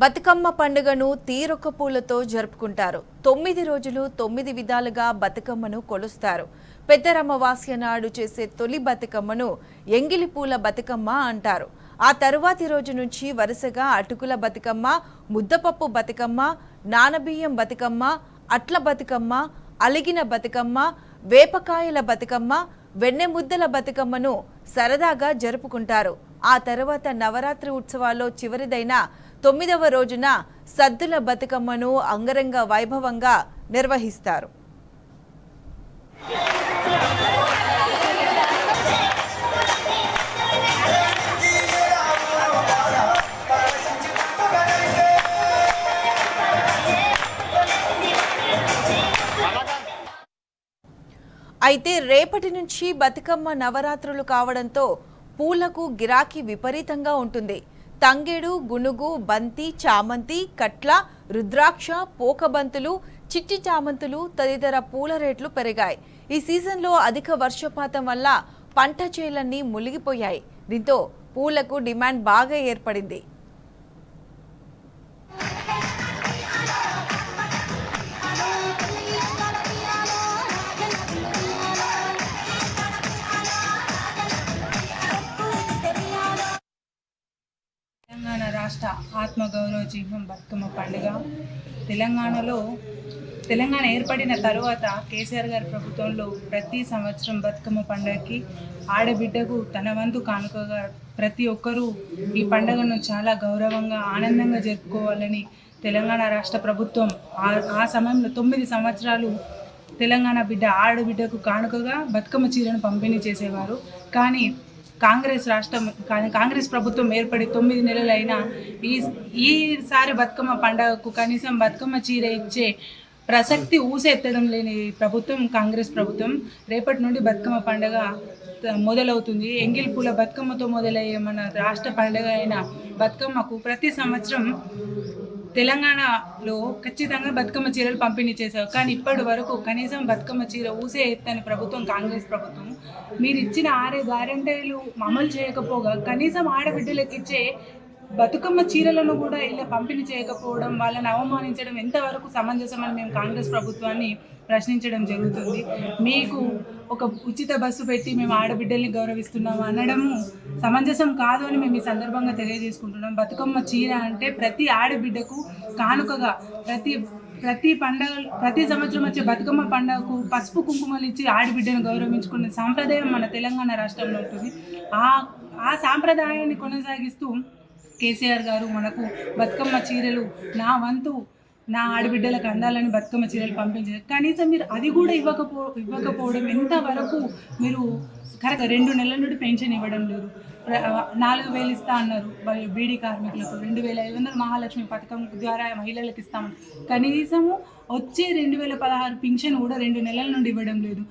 బతుకమ్మ పండుగను తీరొక్క పూలతో జరుపుకుంటారు. 9 రోజులు 9 విధాలుగా బతుకమ్మను కొలుస్తారు. పెద్దరమ్మవాస్య నాడు చేసే తొలి బతుకమ్మను ఎంగిలి పూల బతుకమ్మ అంటారు. ఆ తరువాతి రోజు నుంచి వరుసగా అటుకుల బతుకమ్మ, ముద్దపప్పు బతుకమ్మ, నానబియ్యం బతుకమ్మ, అట్ల బతుకమ్మ, అలిగిన బతుకమ్మ, వేపకాయల బతుకమ్మ, వెన్నెముద్దల బతుకమ్మను సరదాగా జరుపుకుంటారు. ఆ తర్వాత నవరాత్రి ఉత్సవాల్లో చివరిదైన 9వ రోజున సద్దుల బతుకమ్మను అంగరంగ వైభవంగా నిర్వహిస్తారు. అయితే రేపటి నుంచి బతుకమ్మ నవరాత్రులు కావడంతో పూలకు గిరాకీ విపరీతంగా ఉంటుంది. తంగేడు, గునుగు, బంతి, చామంతి, కట్ల, రుద్రాక్ష, పోకబంతులు, చిట్టి చామంతులు తదితర పూల రేట్లు పెరిగాయి. ఈ సీజన్లో అధిక వర్షపాతం వల్ల పంట చేలన్నీ మునిగిపోయాయి. దీంతో పూలకు డిమాండ్ బాగా ఏర్పడింది. తెలంగాణ రాష్ట్ర ఆత్మగౌరవ చిహ్నం బతుకమ్మ పండుగ. తెలంగాణ ఏర్పడిన తర్వాత కేసీఆర్ గారి ప్రభుత్వంలో ప్రతి సంవత్సరం బతుకమ్మ పండుగకి ఆడబిడ్డకు తన వంతు కానుకగా ప్రతి ఒక్కరూ ఈ పండుగను చాలా గౌరవంగా ఆనందంగా జరుపుకోవాలని తెలంగాణ రాష్ట్ర ప్రభుత్వం ఆ సమయంలో 9 సంవత్సరాలు తెలంగాణ ఆడబిడ్డకు కానుకగా బతుకమ్మ చీరను పంపిణీ చేసేవారు. కానీ కాంగ్రెస్ ప్రభుత్వం ఏర్పడి 9 నెలలైనా ఈసారి బతుకమ్మ పండుగకు కనీసం బతుకమ్మ చీర ఇచ్చే ప్రసక్తి ఊసెత్తడం లేని ప్రభుత్వం కాంగ్రెస్ ప్రభుత్వం. రేపటి నుండి బతుకమ్మ పండుగ మొదలవుతుంది. ఎంగిల్ పూల బతుకమ్మతో మొదలయ్యే మన రాష్ట్ర పండుగ అయిన బతుకమ్మకు ప్రతి సంవత్సరం తెలంగాణలో ఖచ్చితంగా బతుకమ్మ చీరలు పంపిణీ చేశారు. కానీ ఇప్పటి వరకు కనీసం బతుకమ్మ చీర ఊసే ఎత్తని ప్రభుత్వం కాంగ్రెస్ ప్రభుత్వం. మీరు ఇచ్చిన 6 గ్యారెంటీలు అమలు చేయకపోగా కనీసం ఆడబిడ్డలకు ఇచ్చే బతుకమ్మ చీరలను కూడా ఇలా పంపిణీ చేయకపోవడం, వాళ్ళని అవమానించడం ఎంతవరకు సమంజసమని మేము కాంగ్రెస్ ప్రభుత్వాన్ని ప్రశ్నించడం జరుగుతుంది. మీకు ఒక ఉచిత బస్సు పెట్టి మేము ఆడబిడ్డల్ని గౌరవిస్తున్నాము అనడము సమంజసం కాదు అని మేము ఈ సందర్భంగా తెలియజేసుకుంటున్నాం. బతుకమ్మ చీర అంటే ప్రతి ఆడబిడ్డకు కానుకగా ప్రతి సంవత్సరం వచ్చే బతుకమ్మ పండుగకు పసుపు కుంకుమలు ఇచ్చి ఆడబిడ్డను గౌరవించుకునే సాంప్రదాయం మన తెలంగాణ రాష్ట్రంలో ఉంటుంది. ఆ సాంప్రదాయాన్ని కొనసాగిస్తూ కేసీఆర్ గారు మనకు బతుకమ్మ చీరలు నా వంతు నా ఆడబిడ్డలకు అందాలని బతుకమ్మ చీరలు పంపించారు. కనీసం మీరు అది కూడా ఇవ్వకపోవడం ఎంతవరకు మీరు కరెక్ట్ 2 నెలల నుండి పెన్షన్ ఇవ్వడం లేదు. 4,000 ఇస్తా అన్నారు బీడీ కార్మికులకు, 2,500 మహాలక్ష్మి పథకం ద్వారా మహిళలకు ఇస్తామని కనీసము వచ్చే 2016 పెన్షన్ కూడా 2 నెలల నుండి ఇవ్వడం లేదు.